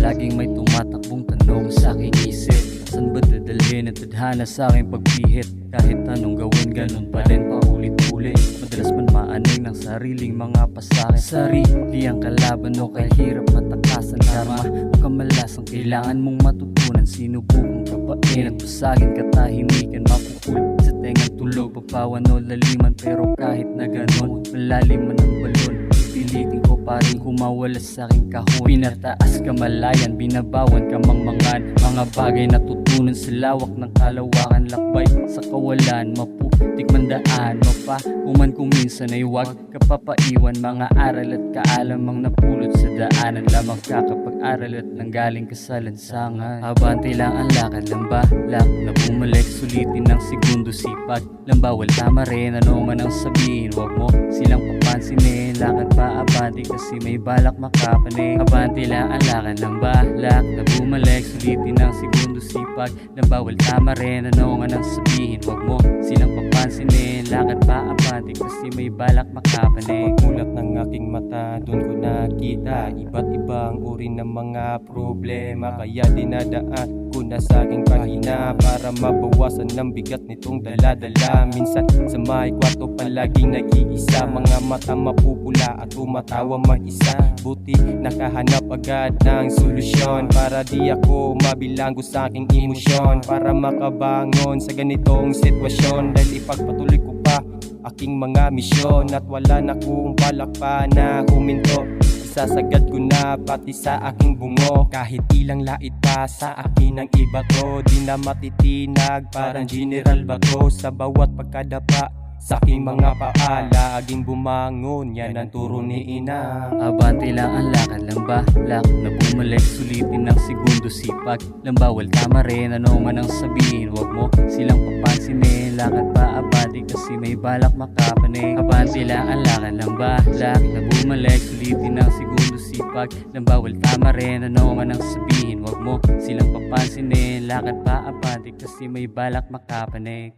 Laging may tumatakbong tanong sa aking isip, saan ba dadalhin ang tadhana sa aking pagpihit? Kahit anong gawin, ganun pa rin paulit-ulit. Madalas man maaning ng sariling mga pasakit. Sarili ang kalaban o kaya hirap matakasan. Karma o kamalasang kailangan mong matutunan. Sinubukong kapain at basagin, katahimikan, mapupulot sa tengang tulog, papawan o laliman. Pero kahit na ganun, malalim man ang balon, pilitin ko pa rin kumawala sa aking kahon. Pinataas kamalayan, binabawan kamangmangan. Mga bagay na tutunan sa lawak ng kalawakan. Lakbay sa kawalan, maputik mandaan. Mapahuman kung minsan ay huwag kapapaiwan. Mga aral at kaalamang napulot sa daanan. Lamang ka kapag aral at nanggaling ka sa lansangan. Abante lang ang lakad, lambalak na bumalik. Sulitin ng segundo sipag, lambawal tama rin. Ano man ang sabihin, huwag mo silang papansinin. Lakad pa abante kasi may balak makapanig. Abante lang ang lakad, lambalak na bumalik. Sulitin ng segundo sipag, lambawal tama rin. Ano man ang sabihin, huwag mo silang papansinin. Lakad pa abante kasi may balak makapanig. Pagmulat ng aking mata, doon ko nakita iba't ibang uri ng mga problema. Kaya dinadaan ko na sa aking pahina para mabawasan ng bigat nitong dala-dala. Minsan sa may kwarto palaging nag-iisa, mga mata mapupula at tumatawa mag-isa. Buti nakahanap agad ng solusyon para di ako mabilanggo sa aking emosyon. Para makabangon sa ganitong sitwasyon, dahil ipagpatuloy ko pa aking mga misyon. At wala na kong balak pa na huminto, isasagad ko na pati sa aking bungo. Kahit ilang lait pa sa akin ang iba ko, di na matitinag parang General Bato. Sa bawat pagkadapa sa aking mga paa, laging bumangon, yan ang turo ni ina. Abante lang ang lakad, lambalak na bumalik. Sulitin ng segundo sipag, lambawal tama rin. Ano man ang sabihin, huwag mo silang papansinin. Lakad pa abante kasi may balak makapanig. Abante lang ang lakad, lambalak na bumalik. Sulitin ng segundo sipag, lambawal tama rin. Ano man ang sabihin, huwag mo silang papansinin. Lakad pa abante kasi may balak makapanig.